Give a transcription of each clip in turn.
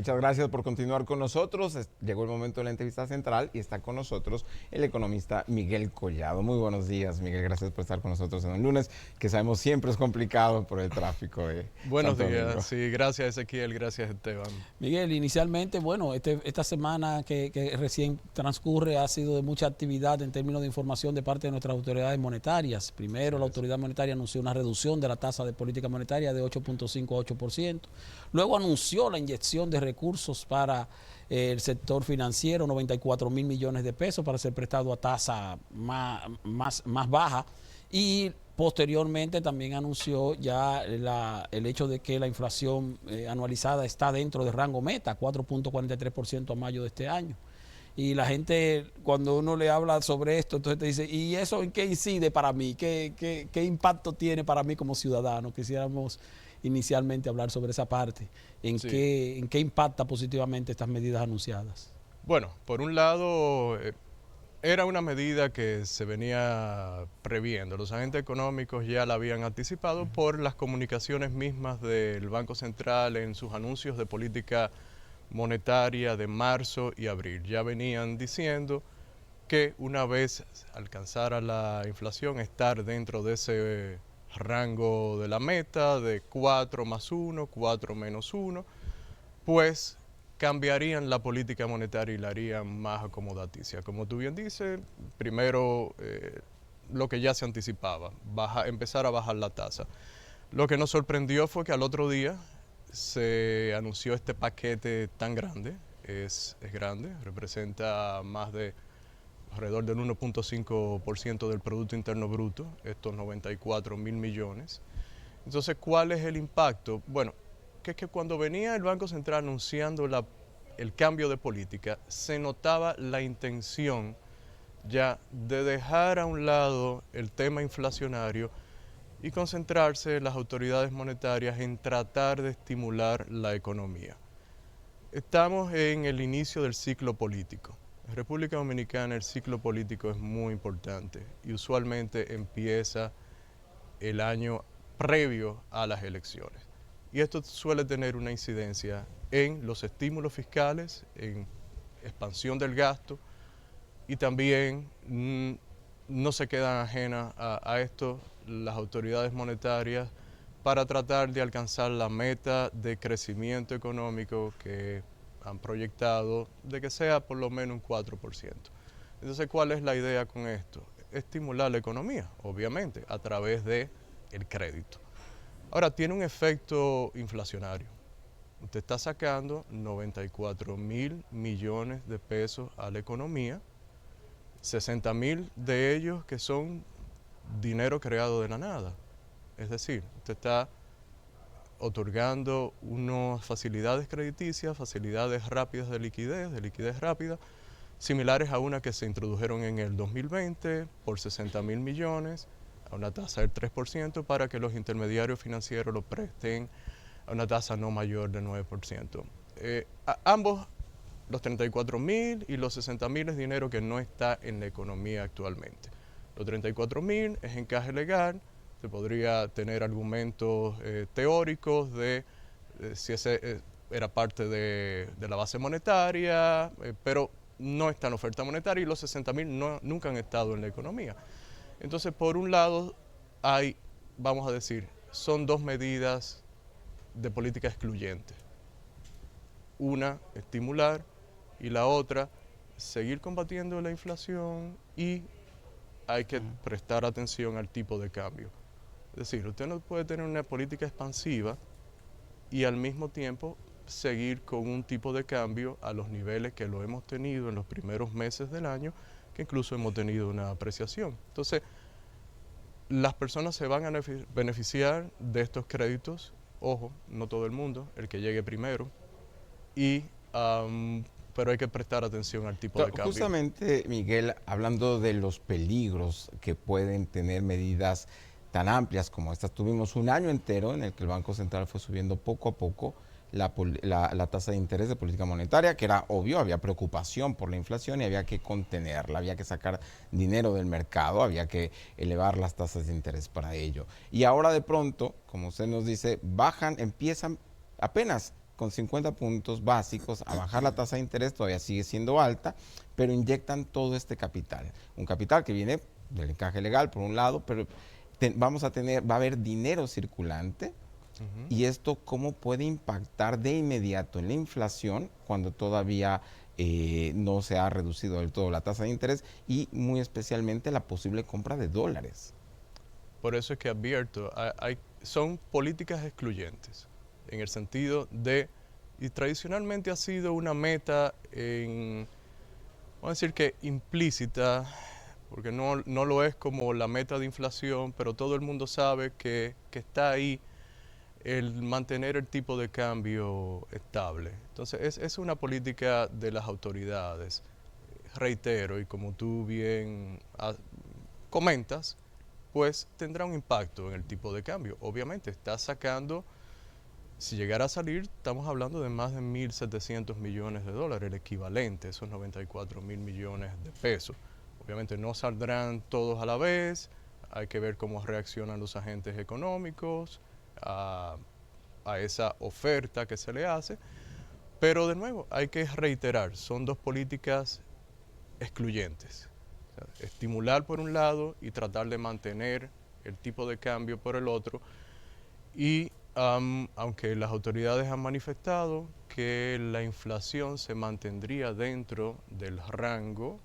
Muchas gracias por continuar con nosotros. Llegó el momento de la entrevista central y está con nosotros el economista Miguel Collado. Muy buenos días, Miguel. Gracias por estar con nosotros en un lunes, que sabemos siempre es complicado por el tráfico de Buenos Santo días, Domingo. sí, gracias Ezequiel, gracias Esteban. Miguel, inicialmente, bueno, esta semana que recién transcurre ha sido de mucha actividad en términos de información de parte de nuestras autoridades monetarias. Primero, la autoridad monetaria anunció una reducción de la tasa de política monetaria de 8.5 a 8%. Luego anunció la inyección de recursos para el sector financiero, 94.000 millones de pesos para ser prestado a tasa más baja. Y posteriormente también anunció ya el hecho de que la inflación anualizada está dentro del rango meta, 4.43% a mayo de este año. Y la gente, cuando uno le habla sobre esto, entonces te dice, ¿y eso en qué incide para mí? ¿Qué impacto tiene para mí como ciudadano? Quisiéramos inicialmente hablar sobre esa parte. ¿En Sí. qué impacta positivamente estas medidas anunciadas? Bueno, por un lado, era una medida que se venía previendo. Los agentes económicos ya la habían anticipado por las comunicaciones mismas del Banco Central en sus anuncios de política monetaria de marzo y abril. Ya venían diciendo que una vez alcanzara la inflación, estar dentro de ese rango de la meta de 4 más 1, 4 menos 1, pues cambiarían la política monetaria y la harían más acomodaticia. Como tú bien dices, primero lo que ya se anticipaba, empezar a bajar la tasa. Lo que nos sorprendió fue que al otro día se anunció este paquete tan grande, es grande, representa más de alrededor del 1.5% del Producto Interno Bruto, estos 94.000 millones. Entonces, ¿cuál es el impacto? Bueno, que es que cuando venía el Banco Central anunciando el cambio de política, se notaba la intención ya de dejar a un lado el tema inflacionario y concentrarse las autoridades monetarias en tratar de estimular la economía. Estamos en el inicio del ciclo político. En República Dominicana el ciclo político es muy importante y usualmente empieza el año previo a las elecciones. Y esto suele tener una incidencia en los estímulos fiscales, en expansión del gasto y también no se quedan ajenas a esto las autoridades monetarias para tratar de alcanzar la meta de crecimiento económico que han proyectado de que sea por lo menos un 4%. Entonces, ¿cuál es la idea con esto? Estimular la economía, obviamente, a través del crédito. Ahora, tiene un efecto inflacionario. Usted está sacando 94.000 millones de pesos a la economía, 60.000 de ellos que son dinero creado de la nada. Es decir, usted está otorgando unas facilidades crediticias, facilidades rápidas de liquidez rápida, similares a una que se introdujeron en el 2020 por 60.000 millones, a una tasa del 3%, para que los intermediarios financieros lo presten a una tasa no mayor del 9%. Ambos, los 34.000 y los 60.000, es dinero que no está en la economía actualmente. Los 34.000 es encaje legal, se podría tener argumentos teóricos de si ese era parte de la base monetaria, pero no está en oferta monetaria y los 60.000 nunca han estado en la economía. Entonces, por un lado, vamos a decir, son dos medidas de política excluyente. Una, estimular, y la otra, seguir combatiendo la inflación, y hay que prestar atención al tipo de cambio. Es decir, usted no puede tener una política expansiva y al mismo tiempo seguir con un tipo de cambio a los niveles que lo hemos tenido en los primeros meses del año, que incluso hemos tenido una apreciación. Entonces, las personas se van a beneficiar de estos créditos, ojo, no todo el mundo, el que llegue primero, pero hay que prestar atención al tipo de cambio. Justamente, Miguel, hablando de los peligros que pueden tener medidas tan amplias como estas, tuvimos un año entero en el que el Banco Central fue subiendo poco a poco la tasa de interés de política monetaria, que era obvio, había preocupación por la inflación y había que contenerla, había que sacar dinero del mercado, había que elevar las tasas de interés para ello. Y ahora de pronto, como usted nos dice, bajan, empiezan apenas con 50 puntos básicos a bajar la tasa de interés, todavía sigue siendo alta, pero inyectan todo este capital. Un capital que viene del encaje legal, por un lado, pero va a haber dinero circulante. Y esto, ¿cómo puede impactar de inmediato en la inflación cuando todavía no se ha reducido del todo la tasa de interés y muy especialmente la posible compra de dólares? Por eso es que advierto, son políticas excluyentes, en el sentido de, y tradicionalmente ha sido una meta, vamos a decir que implícita, porque no lo es como la meta de inflación, pero todo el mundo sabe que está ahí el mantener el tipo de cambio estable. Entonces es una política de las autoridades, reitero, y como tú bien comentas, pues tendrá un impacto en el tipo de cambio. Obviamente está sacando, si llegara a salir, estamos hablando de más de 1.700 millones de dólares, el equivalente, esos 94 mil millones de pesos. Obviamente no saldrán todos a la vez, hay que ver cómo reaccionan los agentes económicos a esa oferta que se le hace, pero de nuevo hay que reiterar, son dos políticas excluyentes. O sea, estimular por un lado y tratar de mantener el tipo de cambio por el otro. Y aunque las autoridades han manifestado que la inflación se mantendría dentro del rango,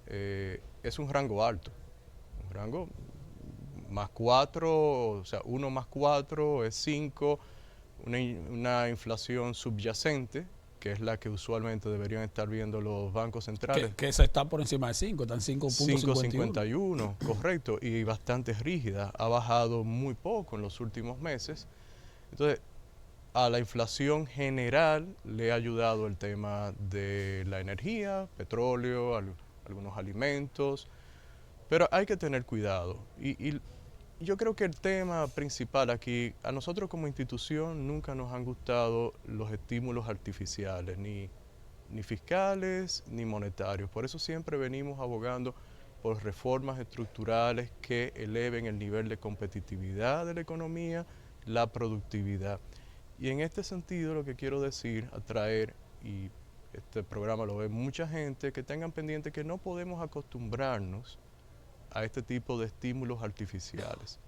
es un rango alto, un rango más 4, o sea, 1 más 4 es 5, una inflación subyacente, que es la que usualmente deberían estar viendo los bancos centrales. Que se está por encima de 5, están 5.51. 5,51, correcto, y bastante rígida. Ha bajado muy poco en los últimos meses. Entonces, a la inflación general le ha ayudado el tema de la energía, petróleo, algunos alimentos, pero hay que tener cuidado. Y yo creo que el tema principal aquí, a nosotros como institución nunca nos han gustado los estímulos artificiales, ni fiscales ni monetarios. Por eso siempre venimos abogando por reformas estructurales que eleven el nivel de competitividad de la economía, la productividad. Y en este sentido lo que quiero decir, atraer, y este programa lo ve mucha gente, que tengan pendiente que no podemos acostumbrarnos a este tipo de estímulos artificiales.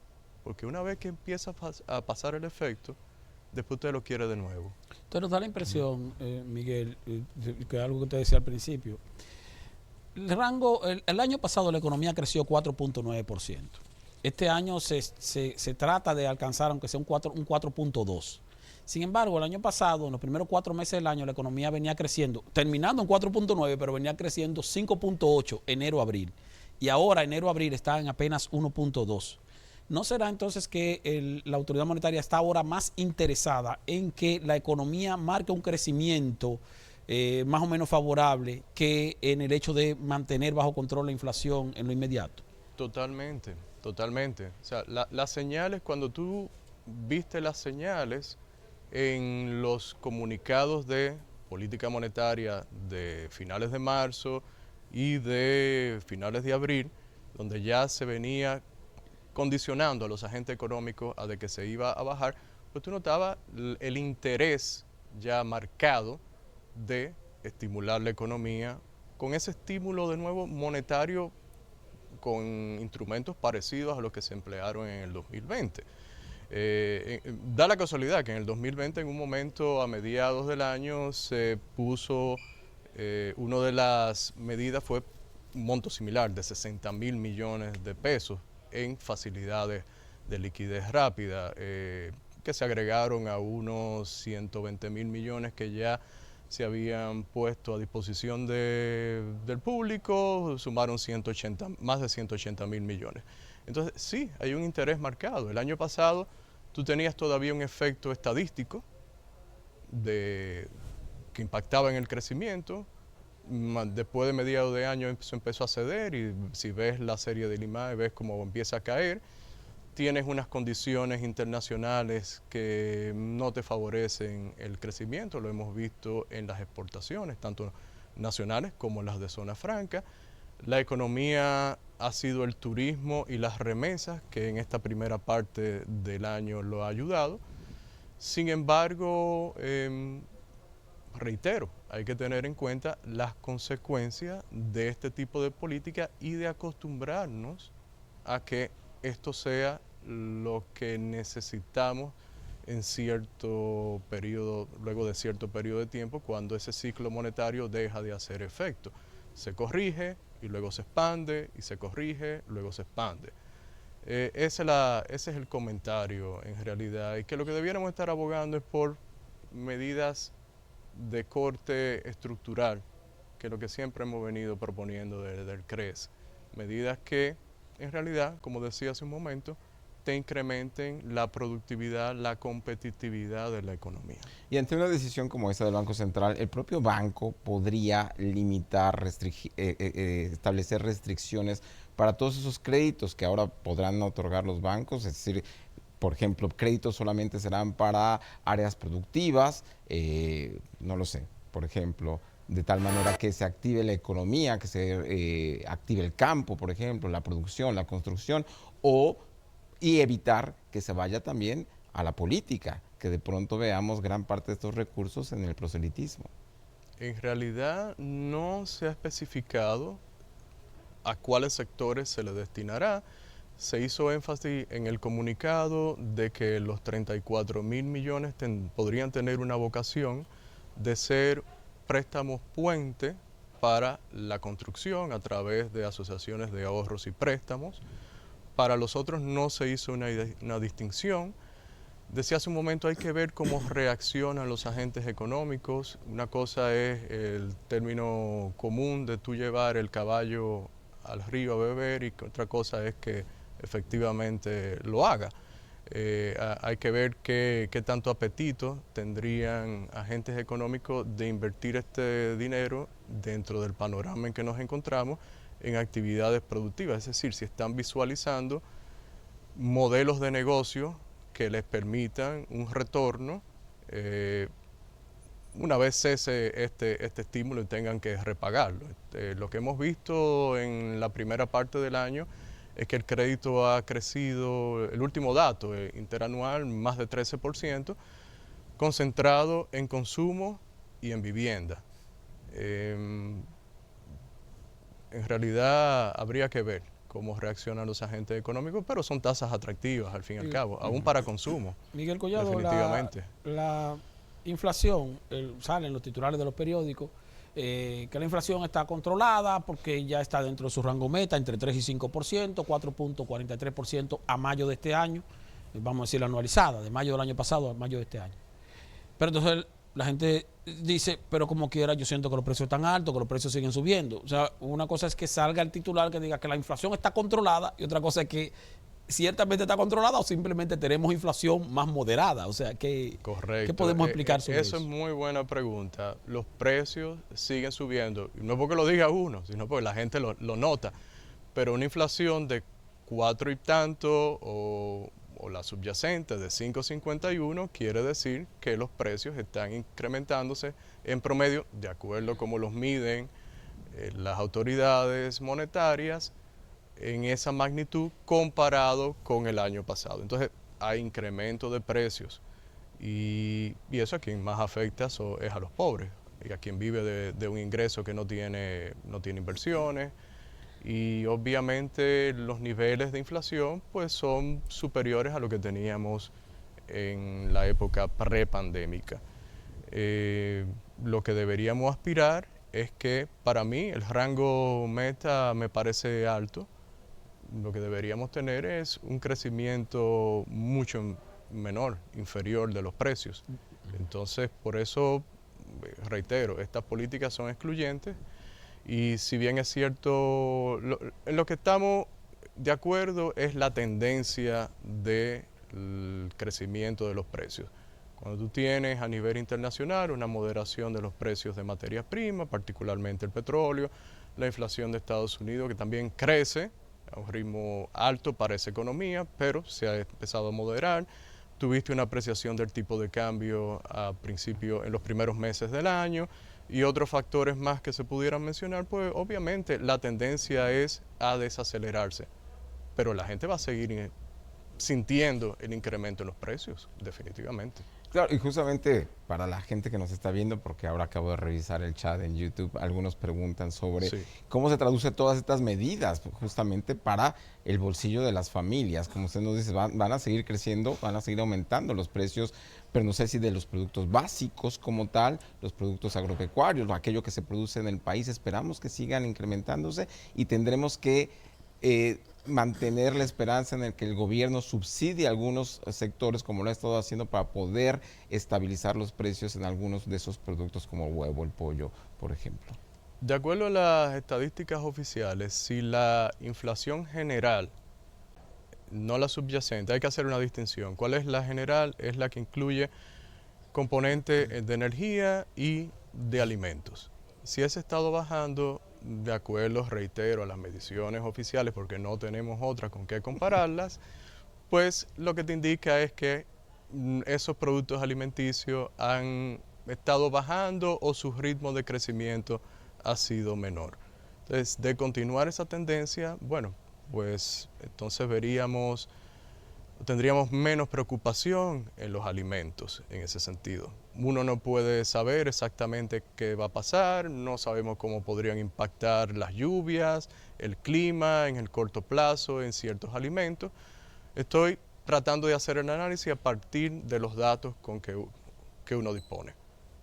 Porque una vez que empieza a pasar el efecto, después usted lo quiere de nuevo. Entonces nos da la impresión, Miguel, que algo que usted decía al principio. El año pasado la economía creció 4.9%. Este año se trata de alcanzar, aunque sea un 4.2%. Sin embargo, el año pasado, en los primeros 4 meses del año, la economía venía creciendo, terminando en 4.9%, pero venía creciendo 5.8% enero-abril. Y ahora, enero-abril, está en apenas 1.2%. ¿No será entonces que la autoridad monetaria está ahora más interesada en que la economía marque un crecimiento más o menos favorable que en el hecho de mantener bajo control la inflación en lo inmediato? Totalmente, totalmente. O sea, las señales, cuando tú viste las señales en los comunicados de política monetaria de finales de marzo y de finales de abril, donde ya se venía condicionando a los agentes económicos a de que se iba a bajar, pues tú notabas el interés ya marcado de estimular la economía con ese estímulo de nuevo monetario con instrumentos parecidos a los que se emplearon en el 2020. Da la casualidad que en el 2020, en un momento a mediados del año, se puso, una de las medidas fue un monto similar de 60 mil millones de pesos en facilidades de liquidez rápida, que se agregaron a unos 120 mil millones que ya se habían puesto a disposición del público, sumaron más de 180 mil millones. Entonces, sí, hay un interés marcado. El año pasado tú tenías todavía un efecto estadístico que impactaba en el crecimiento. Después de mediados de año empezó a ceder y si ves la serie del IMAE ves cómo empieza a caer. Tienes unas condiciones internacionales que no te favorecen el crecimiento, lo hemos visto en las exportaciones, tanto nacionales como las de zona franca. La economía ha sido el turismo y las remesas, que en esta primera parte del año lo ha ayudado. Sin embargo, reitero, hay que tener en cuenta las consecuencias de este tipo de política y de acostumbrarnos a que esto sea lo que necesitamos en cierto periodo, luego de cierto periodo de tiempo, cuando ese ciclo monetario deja de hacer efecto. Se corrige y luego se expande, y se corrige, luego se expande. Ese es el comentario en realidad, y que lo que debiéramos estar abogando es por medidas de corte estructural, que es lo que siempre hemos venido proponiendo desde el CRES. Medidas que, en realidad, como decía hace un momento, te incrementen la productividad, la competitividad de la economía. Y ante una decisión como esa del Banco Central, el propio banco podría limitar, establecer restricciones para todos esos créditos que ahora podrán otorgar los bancos, es decir, por ejemplo, créditos solamente serán para áreas productivas, no lo sé, por ejemplo, de tal manera que se active la economía, que se active el campo, por ejemplo, la producción, la construcción, y evitar que se vaya también a la política, que de pronto veamos gran parte de estos recursos en el proselitismo. En realidad no se ha especificado a cuáles sectores se le destinará. Se hizo énfasis en el comunicado de que los 34.000 millones podrían tener una vocación de ser préstamos puente para la construcción a través de asociaciones de ahorros y préstamos. Para los otros no se hizo una distinción. Decía hace un momento, hay que ver cómo reaccionan los agentes económicos. Una cosa es el término común de tú llevar el caballo al río a beber, y otra cosa es que efectivamente lo haga. Hay que ver qué tanto apetito tendrían agentes económicos de invertir este dinero dentro del panorama en que nos encontramos en actividades productivas, es decir, si están visualizando modelos de negocio que les permitan un retorno una vez cese este estímulo y tengan que repagarlo. Lo que hemos visto en la primera parte del año es que el crédito ha crecido, el último dato interanual, más de 13%, concentrado en consumo y en vivienda. En realidad habría que ver cómo reaccionan los agentes económicos, pero son tasas atractivas al fin y al cabo, aún para consumo. Miguel Collado, definitivamente. la inflación, salen los titulares de los periódicos, que la inflación está controlada porque ya está dentro de su rango meta, entre 3 y 5%, 4.43% a mayo de este año, vamos a decir la anualizada, de mayo del año pasado a mayo de este año. Pero entonces la gente dice, pero como quiera, yo siento que los precios están altos, que los precios siguen subiendo. O sea, una cosa es que salga el titular que diga que la inflación está controlada, y otra cosa es que ciertamente está controlada o simplemente tenemos inflación más moderada. O sea, Correcto. ¿qué podemos explicar sobre eso? Eso es muy buena pregunta. Los precios siguen subiendo, no es porque lo diga uno, sino porque la gente lo nota. Pero una inflación de 4 y tanto o la subyacente de 5.51 quiere decir que los precios están incrementándose en promedio, de acuerdo a cómo los miden las autoridades monetarias, en esa magnitud comparado con el año pasado. Entonces hay incremento de precios, y eso a quien más afecta es a los pobres y a quien vive de un ingreso que no tiene inversiones. Y obviamente los niveles de inflación pues son superiores a lo que teníamos en la época prepandémica. Lo que deberíamos aspirar es que, para mí, el rango meta me parece alto. Lo que deberíamos tener es un crecimiento mucho menor, inferior de los precios. Entonces, por eso, reitero, estas políticas son excluyentes. Y si bien es cierto, en lo que estamos de acuerdo es la tendencia del crecimiento de los precios. Cuando tú tienes a nivel internacional una moderación de los precios de materias primas, particularmente el petróleo, la inflación de Estados Unidos, que también crece a un ritmo alto para esa economía, pero se ha empezado a moderar. Tuviste una apreciación del tipo de cambio en los primeros meses del año, y otros factores más que se pudieran mencionar, pues obviamente la tendencia es a desacelerarse, pero la gente va a seguir sintiendo el incremento en los precios, definitivamente. Claro, y justamente para la gente que nos está viendo, porque ahora acabo de revisar el chat en YouTube, algunos preguntan sobre Sí. cómo se traduce todas estas medidas justamente para el bolsillo de las familias. Como usted nos dice, van a seguir creciendo, van a seguir aumentando los precios, pero no sé si de los productos básicos como tal, los productos agropecuarios, aquello que se produce en el país, esperamos que sigan incrementándose y tendremos que mantener la esperanza en el que el gobierno subsidie algunos sectores como lo ha estado haciendo para poder estabilizar los precios en algunos de esos productos como el huevo, el pollo, por ejemplo. De acuerdo a las estadísticas oficiales, si la inflación general, no la subyacente, hay que hacer una distinción. ¿Cuál es la general? Es la que incluye componente de energía y de alimentos. Si ese ha estado bajando, de acuerdo, reitero, a las mediciones oficiales, porque no tenemos otra con qué compararlas, pues lo que te indica es que esos productos alimenticios han estado bajando o su ritmo de crecimiento ha sido menor. Entonces, de continuar esa tendencia, bueno, pues entonces tendríamos menos preocupación en los alimentos en ese sentido. Uno no puede saber exactamente qué va a pasar, no sabemos cómo podrían impactar las lluvias, el clima en el corto plazo en ciertos alimentos. Estoy tratando de hacer el análisis a partir de los datos con que uno dispone.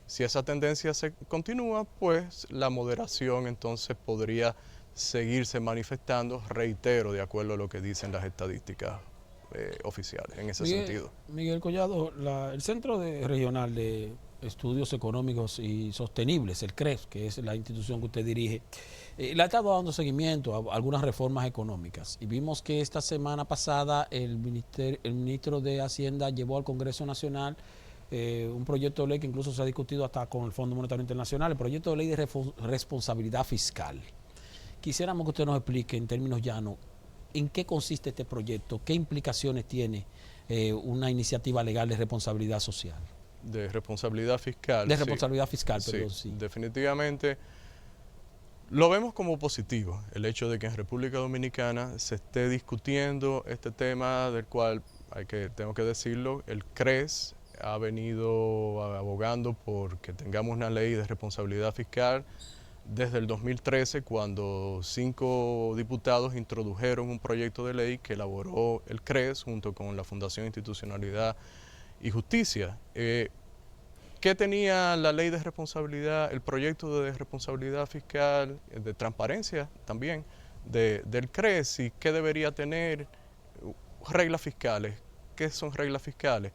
Si esa tendencia se continúa, pues la moderación entonces podría seguirse manifestando, reitero, de acuerdo a lo que dicen las estadísticas oficiales en ese sentido. Miguel Collado, el Regional de Estudios Económicos y Sostenibles, el CRES, que es la institución que usted dirige, le ha estado dando seguimiento a algunas reformas económicas y vimos que esta semana pasada el ministro de Hacienda llevó al Congreso Nacional un proyecto de ley que incluso se ha discutido hasta con el Fondo Monetario Internacional, el proyecto de ley de responsabilidad fiscal. Quisiéramos que usted nos explique en términos llanos en qué consiste este proyecto, qué implicaciones tiene una iniciativa legal de responsabilidad social. De responsabilidad fiscal. De responsabilidad fiscal, perdón, sí. sí. Definitivamente lo vemos como positivo, el hecho de que en República Dominicana se esté discutiendo este tema del cual, tengo que decirlo, el CRES ha venido abogando por que tengamos una ley de responsabilidad fiscal desde el 2013, cuando 5 diputados introdujeron un proyecto de ley que elaboró el CRES junto con la Fundación Institucionalidad y Justicia. ¿Qué tenía la ley de responsabilidad, el proyecto de responsabilidad fiscal, de transparencia también del CRES, y qué debería tener? Reglas fiscales. ¿Qué son reglas fiscales?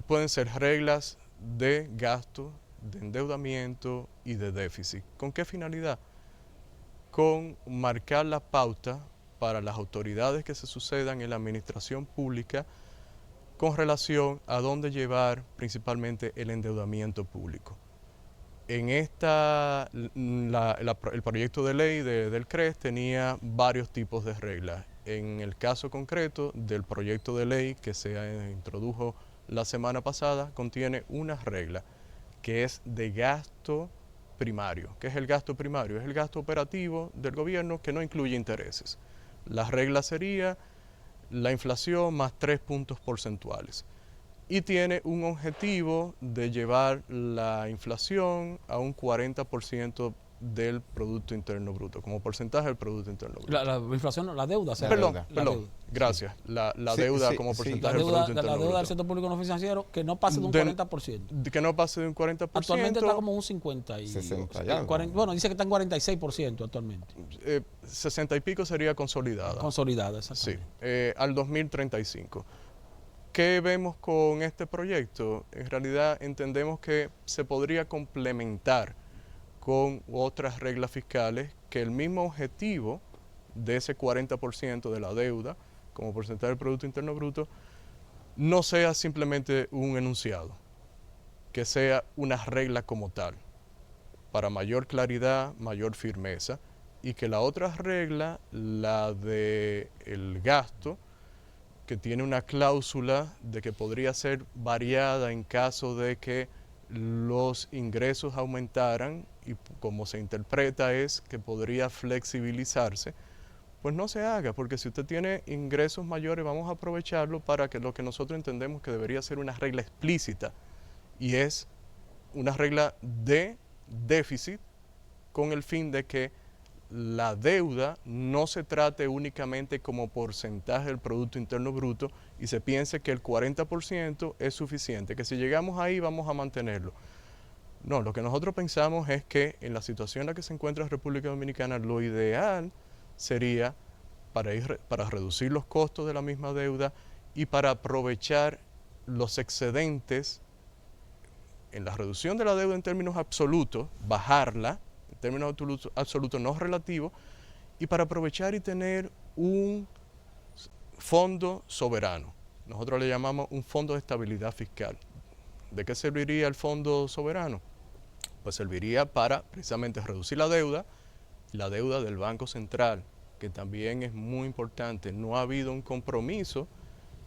Pueden ser reglas de gasto, de endeudamiento y de déficit. ¿Con qué finalidad? Con marcar la pauta para las autoridades que se sucedan en la administración pública con relación a dónde llevar principalmente el endeudamiento público. En el proyecto de ley del CRES tenía varios tipos de reglas. En el caso concreto del proyecto de ley que se introdujo la semana pasada, contiene una regla que es de gasto primario. ¿Qué es el gasto primario? Es el gasto operativo del gobierno que no incluye intereses. La regla sería la inflación más 3 puntos porcentuales. Y tiene un objetivo de llevar la inflación a un 40% del Producto Interno Bruto, como porcentaje del Producto Interno Bruto. La inflación, la deuda. Perdón, gracias. Sí. La deuda como porcentaje del Producto Interno Bruto. La deuda del sector público no financiero que no pase de un 40%. Que no pase de un 40%. Actualmente está como un 50 y 60 bueno, dice que está en 46% actualmente. 60 y pico sería consolidada. Consolidada, exactamente. Sí, al 2035. ¿Qué vemos con este proyecto? En realidad entendemos que se podría complementar con otras reglas fiscales que el mismo objetivo de ese 40% de la deuda como porcentaje del Producto Interno Bruto no sea simplemente un enunciado, que sea una regla como tal, para mayor claridad, mayor firmeza, y que la otra regla, la del gasto, que tiene una cláusula de que podría ser variada en caso de que los ingresos aumentaran, y como se interpreta es que podría flexibilizarse, pues no se haga, porque si usted tiene ingresos mayores, vamos a aprovecharlo para que lo que nosotros entendemos que debería ser una regla explícita, y es una regla de déficit con el fin de que la deuda no se trate únicamente como porcentaje del Producto Interno Bruto y se piense que el 40% es suficiente, que si llegamos ahí vamos a mantenerlo. No, lo que nosotros pensamos es que en la situación en la que se encuentra la República Dominicana, lo ideal sería para reducir los costos de la misma deuda y para aprovechar los excedentes en la reducción de la deuda en términos absolutos, bajarla en términos absolutos, no relativos, y para aprovechar y tener un fondo soberano. Nosotros le llamamos un fondo de estabilidad fiscal. ¿De qué serviría el fondo soberano? Pues serviría para precisamente reducir la deuda del Banco Central, que también es muy importante. No ha habido un compromiso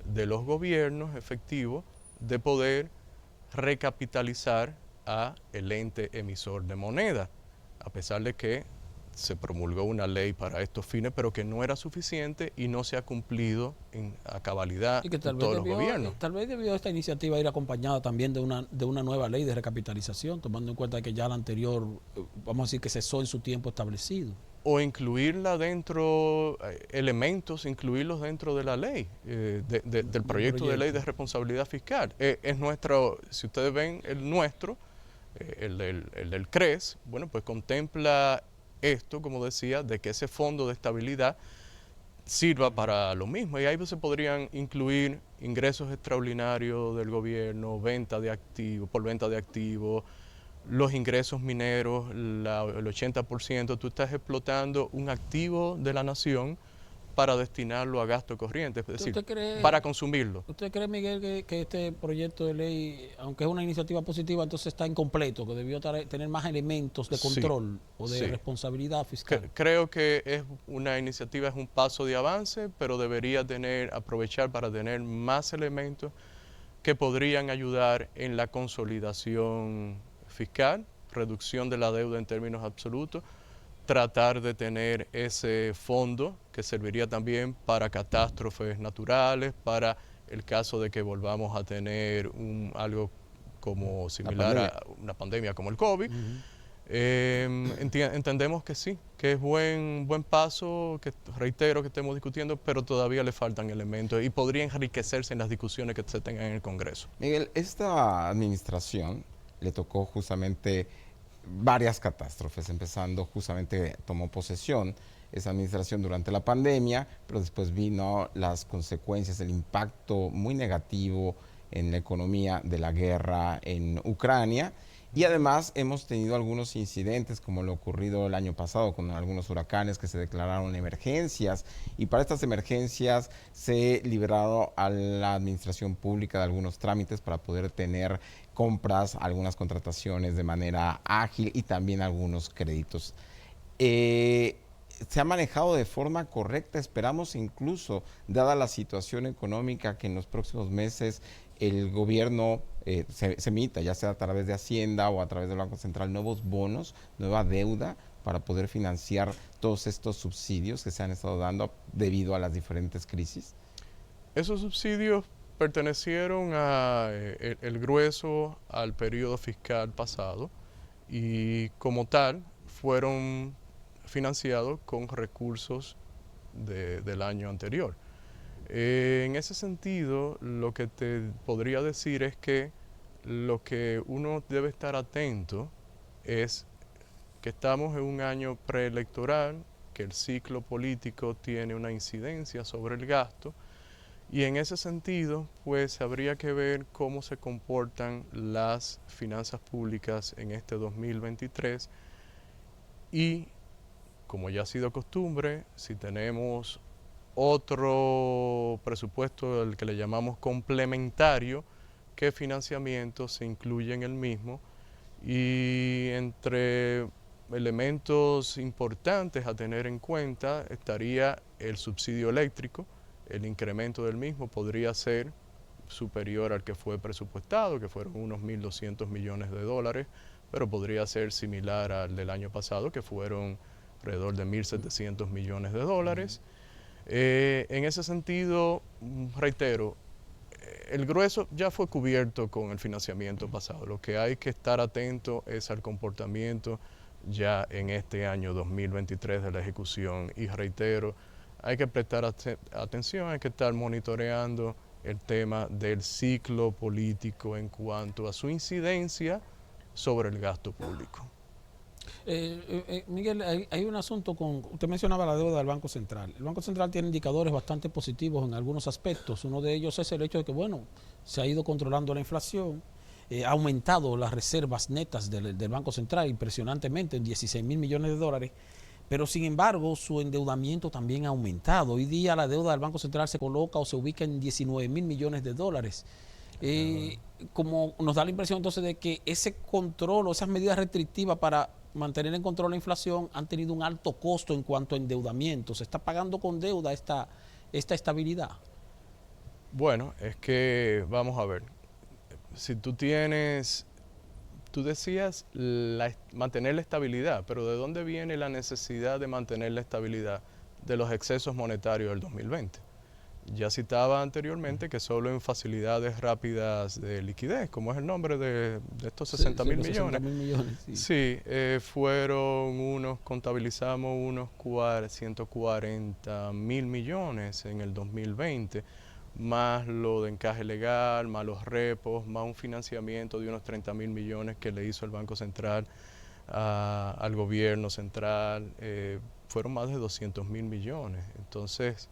de los gobiernos efectivos de poder recapitalizar a el ente emisor de moneda, a pesar de que se promulgó una ley para estos fines, pero que no era suficiente y no se ha cumplido a cabalidad Y que en todos los gobiernos. tal vez debió esta iniciativa ir acompañada también de una nueva ley de recapitalización, tomando en cuenta que ya la anterior, vamos a decir que cesó en su tiempo establecido. O incluirla dentro, incluirlos dentro de la ley, del proyecto de ley de responsabilidad fiscal. Es nuestro, si ustedes ven el nuestro, el del CRES, bueno, pues contempla esto, como decía, de que ese fondo de estabilidad sirva para lo mismo. Y ahí se podrían incluir ingresos extraordinarios del gobierno, por venta de activos, los ingresos mineros, el 80%. Tú estás explotando un activo de la nación para destinarlo a gasto corriente, es decir, para consumirlo. ¿Usted cree, Miguel, que este proyecto de ley, aunque es una iniciativa positiva, entonces está incompleto, que debió tener más elementos de control o de responsabilidad fiscal? Creo que es una iniciativa, es un paso de avance, pero debería aprovechar para tener más elementos que podrían ayudar en la consolidación fiscal, reducción de la deuda en términos absolutos, tratar de tener ese fondo que serviría también para catástrofes naturales, para el caso de que volvamos a tener algo como similar a una pandemia como el COVID. Entendemos que sí, que es buen paso, que reitero que estemos discutiendo, pero todavía le faltan elementos y podría enriquecerse en las discusiones que se tengan en el Congreso. Miguel, esta administración le tocó justamente varias catástrofes, empezando justamente tomó posesión esa administración durante la pandemia, pero después vino las consecuencias, el impacto muy negativo en la economía de la guerra en Ucrania. Y además hemos tenido algunos incidentes como lo ocurrido el año pasado con algunos huracanes que se declararon emergencias, y para estas emergencias se liberaron a la administración pública de algunos trámites para poder tener compras, algunas contrataciones de manera ágil y también algunos créditos. Se ha manejado de forma correcta. Esperamos incluso, dada la situación económica, que en los próximos meses el gobierno se emita, ya sea a través de Hacienda o a través del Banco Central, nuevos bonos, nueva deuda para poder financiar todos estos subsidios que se han estado dando debido a las diferentes crisis. Esos subsidios pertenecieron el grueso al periodo fiscal pasado y como tal fueron financiados con recursos del año anterior. En ese sentido, lo que te podría decir es que lo que uno debe estar atento es que estamos en un año preelectoral, que el ciclo político tiene una incidencia sobre el gasto, y en ese sentido, pues habría que ver cómo se comportan las finanzas públicas en este 2023 y, como ya ha sido costumbre, si tenemos otro presupuesto, el que le llamamos complementario, qué financiamiento se incluye en el mismo, y entre elementos importantes a tener en cuenta estaría el subsidio eléctrico. El incremento del mismo podría ser superior al que fue presupuestado, que fueron unos 1.200 millones de dólares, pero podría ser similar al del año pasado, que fueron alrededor de 1.700 millones de dólares. En ese sentido, reitero, el grueso ya fue cubierto con el financiamiento pasado. Lo que hay que estar atento es al comportamiento ya en este año 2023 de la ejecución. Y reitero, hay que prestar atención, hay que estar monitoreando el tema del ciclo político en cuanto a su incidencia sobre el gasto público. Miguel, hay un asunto con, usted mencionaba la deuda del Banco Central. El Banco Central tiene indicadores bastante positivos en algunos aspectos. Uno de ellos es el hecho de que, bueno, se ha ido controlando la inflación, ha aumentado las reservas netas del Banco Central impresionantemente en 16.000 millones de dólares, pero sin embargo su endeudamiento también ha aumentado. Hoy día la deuda del Banco Central se coloca o se ubica en 19.000 millones de dólares. Como nos da la impresión entonces de que ese control o esas medidas restrictivas para mantener en control la inflación han tenido un alto costo en cuanto a endeudamiento. ¿Se está pagando con deuda esta estabilidad? Bueno, es que vamos a ver, si tú decías mantener la estabilidad, pero ¿de dónde viene la necesidad de mantener la estabilidad? De los excesos monetarios del 2020. Ya citaba anteriormente que solo en facilidades rápidas de liquidez, como es el nombre de estos 60.000 millones. 60.000 millones, sí, contabilizamos unos 140.000 millones en el 2020, más lo de encaje legal, más los repos, más un financiamiento de unos 30.000 millones que le hizo el Banco Central al gobierno central, fueron más de 200.000 millones. Entonces,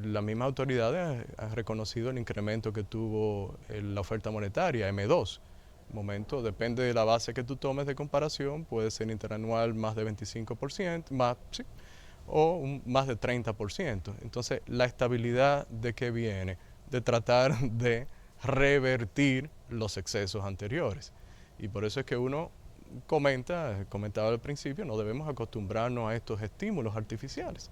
la misma autoridad ha reconocido el incremento que tuvo la oferta monetaria, M2. Momento, depende de la base que tú tomes de comparación, puede ser interanual más de 25%, más, sí, o más de 30%. Entonces, la estabilidad ¿de qué viene? De tratar de revertir los excesos anteriores. Y por eso es que uno comentaba al principio, no debemos acostumbrarnos a estos estímulos artificiales.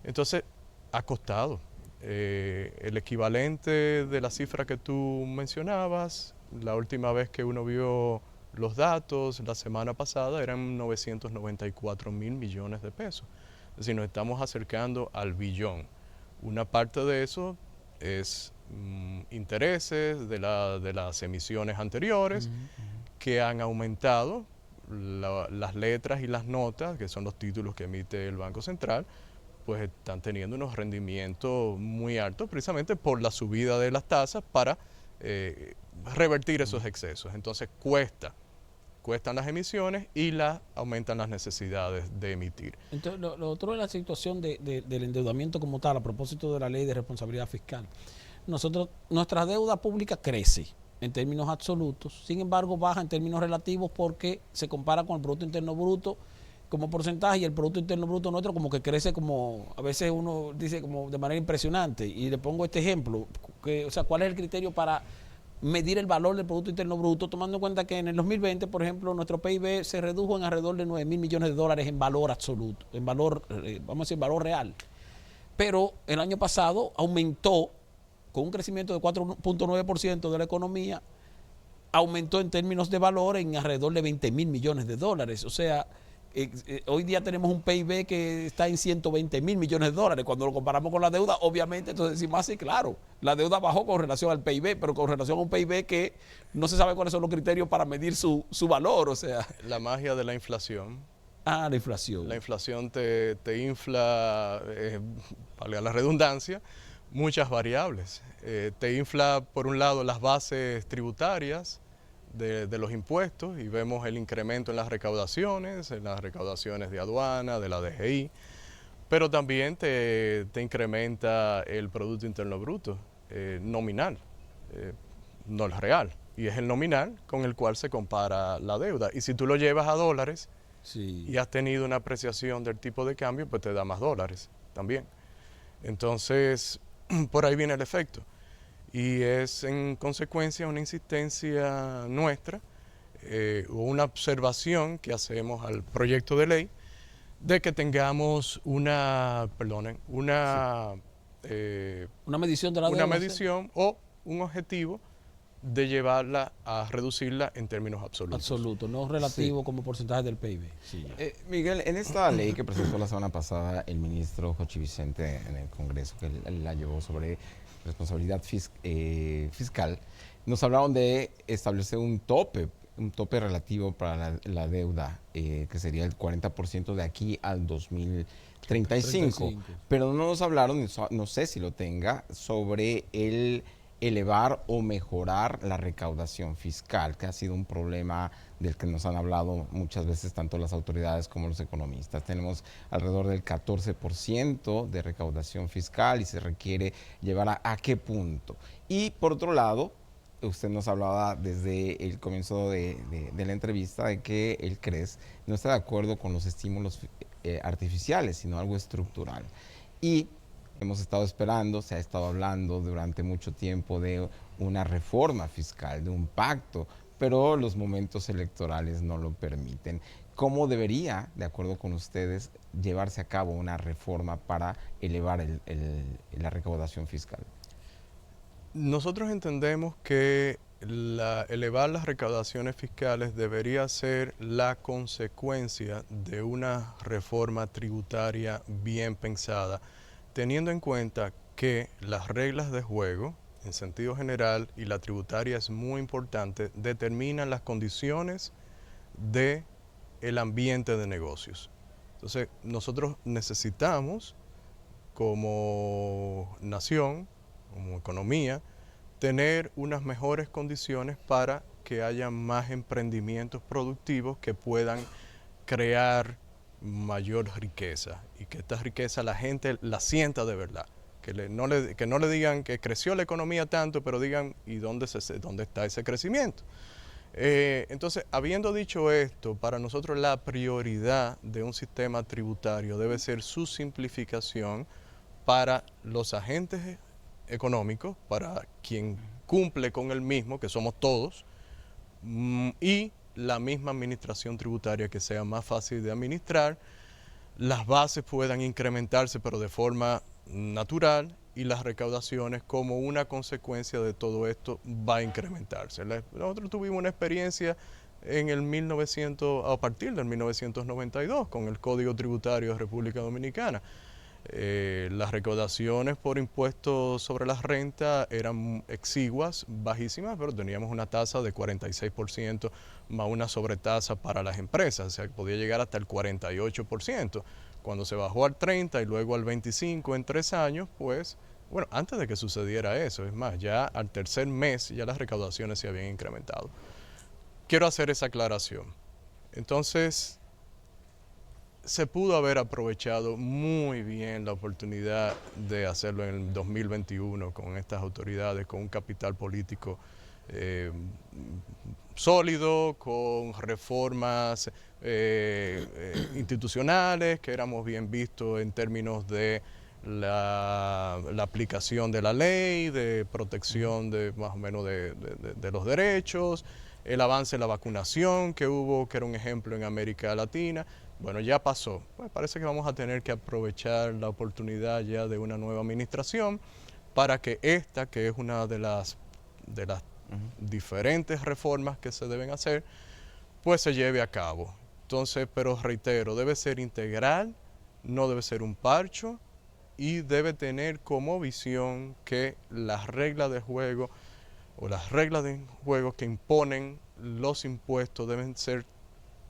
Entonces, ha costado. El equivalente de la cifra que tú mencionabas, la última vez que uno vio los datos, la semana pasada, eran 994.000 millones de pesos. Es decir, nos estamos acercando al billón. Una parte de eso es intereses de las emisiones anteriores que han aumentado las letras y las notas, que son los títulos que emite el Banco Central, pues están teniendo unos rendimientos muy altos precisamente por la subida de las tasas para revertir esos excesos. Entonces cuestan las emisiones y aumentan las necesidades de emitir. Entonces, lo otro es la situación del endeudamiento como tal, a propósito de la ley de responsabilidad fiscal. Nuestra deuda pública crece en términos absolutos, sin embargo baja en términos relativos porque se compara con el Producto Interno Bruto como porcentaje, y el Producto Interno Bruto nuestro como que crece como, a veces uno dice como de manera impresionante. Y le pongo este ejemplo, o sea, ¿cuál es el criterio para medir el valor del Producto Interno Bruto, tomando en cuenta que en el 2020, por ejemplo, nuestro PIB se redujo en alrededor de 9.000 millones de dólares en valor absoluto, en valor, vamos a decir, valor real? Pero el año pasado aumentó con un crecimiento de 4.9% de la economía, aumentó en términos de valor en alrededor de 20.000 millones de dólares. O sea, hoy día tenemos un PIB que está en 120.000 millones de dólares. Cuando lo comparamos con la deuda, obviamente, entonces decimos así, claro, la deuda bajó con relación al PIB, pero con relación a un PIB que no se sabe cuáles son los criterios para medir su valor. O sea, la magia de la inflación. La inflación. La inflación te infla, valga la redundancia, muchas variables. Te infla, por un lado, las bases tributarias de los impuestos, y vemos el incremento en las recaudaciones de aduana, de la DGI, pero también te incrementa el Producto Interno Bruto nominal, no el real, y es el nominal con el cual se compara la deuda. Y si tú lo llevas a dólares, sí, y has tenido una apreciación del tipo de cambio, pues te da más dólares también. Entonces, por ahí viene el efecto. Y es en consecuencia una insistencia nuestra, o una observación que hacemos al proyecto de ley, de que tengamos una medición de la deuda, medición o un objetivo de llevarla a reducirla en términos absolutos. Absoluto, no relativo como porcentaje del PIB. Sí. Miguel, en esta ley que presentó la semana pasada el ministro Jochi Vicente en el Congreso, que él la llevó sobre responsabilidad fiscal, nos hablaron de establecer un tope relativo para la deuda, que sería el 40% de aquí al 2035. 35. Pero no nos hablaron, no sé si lo tenga, sobre el elevar o mejorar la recaudación fiscal, que ha sido un problema del que nos han hablado muchas veces tanto las autoridades como los economistas. Tenemos alrededor del 14% de recaudación fiscal y se requiere llevar a qué punto. Y por otro lado, usted nos hablaba desde el comienzo de la entrevista de que el CRES no está de acuerdo con los estímulos artificiales, sino algo estructural. Y hemos estado esperando, se ha estado hablando durante mucho tiempo de una reforma fiscal, de un pacto, pero los momentos electorales no lo permiten. ¿Cómo debería, de acuerdo con ustedes, llevarse a cabo una reforma para elevar la recaudación fiscal? Nosotros entendemos que elevar las recaudaciones fiscales debería ser la consecuencia de una reforma tributaria bien pensada, teniendo en cuenta que las reglas de juego, en sentido general, y la tributaria es muy importante, determinan las condiciones del ambiente de negocios. Entonces, nosotros necesitamos, como nación, como economía, tener unas mejores condiciones para que haya más emprendimientos productivos que puedan crear mayor riqueza y que esta riqueza la gente la sienta de verdad. Que no le digan que creció la economía tanto, pero digan, ¿y dónde está ese crecimiento? Entonces, habiendo dicho esto, para nosotros la prioridad de un sistema tributario debe ser su simplificación para los agentes económicos, para quien cumple con el mismo, que somos todos, y la misma administración tributaria que sea más fácil de administrar, las bases puedan incrementarse pero de forma natural y las recaudaciones como una consecuencia de todo esto va a incrementarse. Nosotros tuvimos una experiencia en el 1900, a partir del 1992 con el Código Tributario de República Dominicana. Las recaudaciones por impuestos sobre las rentas eran exiguas, bajísimas, pero teníamos una tasa de 46% más una sobretasa para las empresas, o sea, podía llegar hasta el 48%. Cuando se bajó al 30% y luego al 25% en 3 años, pues, bueno, antes de que sucediera eso, es más, ya al tercer mes ya las recaudaciones se habían incrementado. Quiero hacer esa aclaración. Entonces, se pudo haber aprovechado muy bien la oportunidad de hacerlo en el 2021 con estas autoridades, con un capital político sólido, con reformas institucionales que éramos bien vistos en términos de la aplicación de la ley, de protección de más o menos de los derechos, el avance en la vacunación que hubo, que era un ejemplo en América Latina. Bueno, ya pasó. Pues parece que vamos a tener que aprovechar la oportunidad ya de una nueva administración para que esta, que es una de las diferentes reformas que se deben hacer, pues se lleve a cabo. Entonces, pero reitero, debe ser integral, no debe ser un parcho y debe tener como visión que las reglas de juego o las reglas de juego que imponen los impuestos deben ser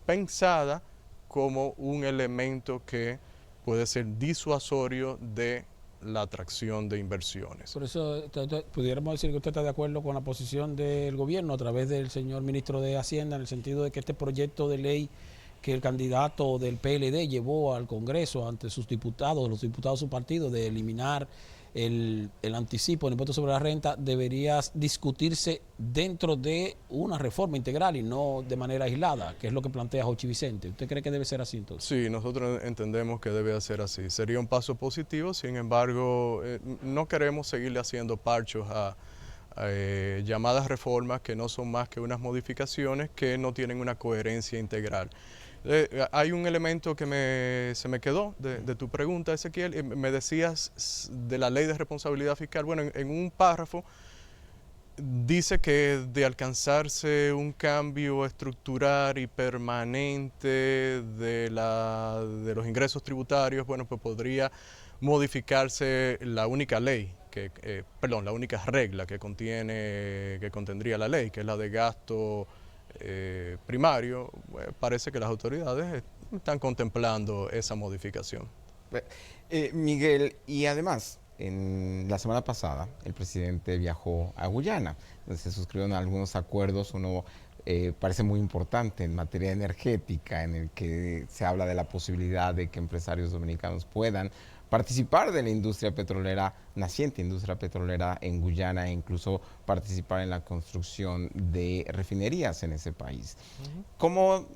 pensadas como un elemento que puede ser disuasorio de la atracción de inversiones. Por eso pudiéramos decir que usted está de acuerdo con la posición del gobierno a través del señor ministro de Hacienda, en el sentido de que este proyecto de ley que el candidato del PLD llevó al Congreso ante sus diputados, los diputados de su partido, de eliminar el anticipo del impuesto sobre la renta, debería discutirse dentro de una reforma integral y no de manera aislada, que es lo que plantea Jochi Vicente. ¿Usted cree que debe ser así entonces? Sí, nosotros entendemos que debe ser así. Sería un paso positivo, sin embargo, no queremos seguirle haciendo parchos a llamadas reformas que no son más que unas modificaciones que no tienen una coherencia integral. Hay un elemento que se me quedó de tu pregunta, Ezequiel. Me decías de la ley de responsabilidad fiscal. Bueno, en un párrafo Dice que de alcanzarse un cambio estructural y permanente de los ingresos tributarios, bueno, pues podría modificarse la única ley, la única regla que contendría la ley, que es la de gasto primario. Parece que las autoridades están contemplando esa modificación. Miguel, y además, la semana pasada el presidente viajó a Guyana, donde se suscribieron algunos acuerdos, uno parece muy importante en materia energética, en el que se habla de la posibilidad de que empresarios dominicanos puedan participar de la industria petrolera, naciente industria petrolera en Guyana, e incluso participar en la construcción de refinerías en ese país. ¿Cómo,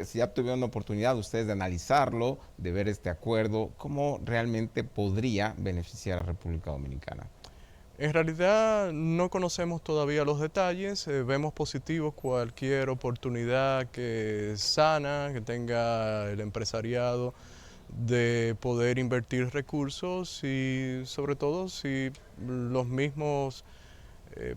si ya tuvieron la oportunidad ustedes de analizarlo, de ver este acuerdo, cómo realmente podría beneficiar a República Dominicana? En realidad no conocemos todavía los detalles, vemos positivos cualquier oportunidad que sana, que tenga el empresariado de poder invertir recursos y sobre todo si los mismos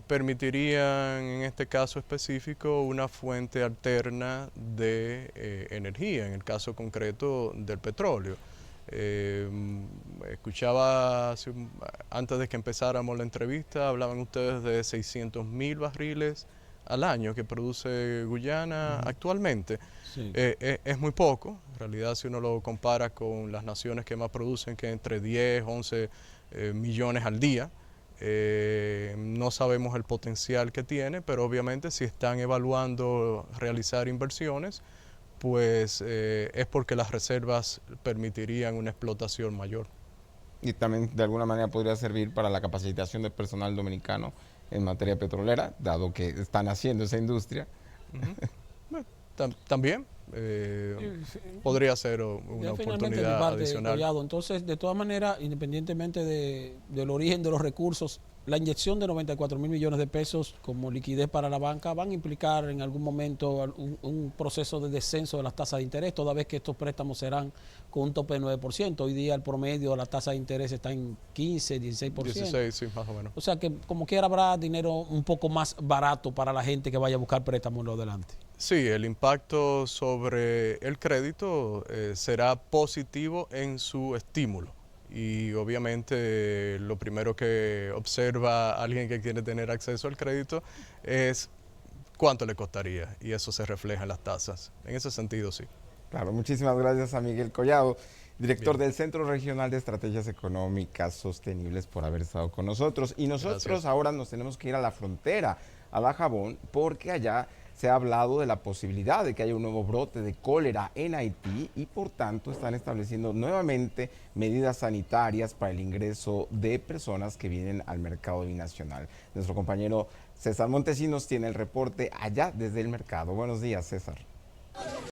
permitirían en este caso específico una fuente alterna de energía, en el caso concreto del petróleo. Escuchaba antes de que empezáramos la entrevista, hablaban ustedes de 600.000 barriles al año que produce Guyana actualmente. Sí. Es muy poco, en realidad si uno lo compara con las naciones que más producen, que entre 10, 11 millones al día. No sabemos el potencial que tiene, pero obviamente si están evaluando realizar inversiones, pues es porque las reservas permitirían una explotación mayor. Y también de alguna manera podría servir para la capacitación del personal dominicano en materia petrolera, dado que están haciendo esa industria. Bueno, también podría ser una oportunidad adicional. Collado. Entonces, de todas maneras, independientemente del origen de los recursos, la inyección de 94.000 millones de pesos como liquidez para la banca van a implicar en algún momento un proceso de descenso de las tasas de interés, toda vez que estos préstamos serán con un tope de 9%. Hoy día el promedio de la tasa de interés está en 15, 16%. 16, sí, más o menos. O sea que como quiera habrá dinero un poco más barato para la gente que vaya a buscar préstamos en lo adelante. Sí, el impacto sobre el crédito será positivo en su estímulo. Y obviamente lo primero que observa alguien que quiere tener acceso al crédito es cuánto le costaría, y eso se refleja en las tasas. En ese sentido, sí. Claro, muchísimas gracias a Miguel Collado, director Bien. del Centro Regional de Estrategias Económicas Sostenibles, por haber estado con nosotros. Y nosotros Gracias. ahora nos tenemos que ir a la frontera, a Dajabón, porque allá se ha hablado de la posibilidad de que haya un nuevo brote de cólera en Haití y por tanto están estableciendo nuevamente medidas sanitarias para el ingreso de personas que vienen al mercado binacional. Nuestro compañero César Montesinos tiene el reporte allá desde el mercado. Buenos días, César.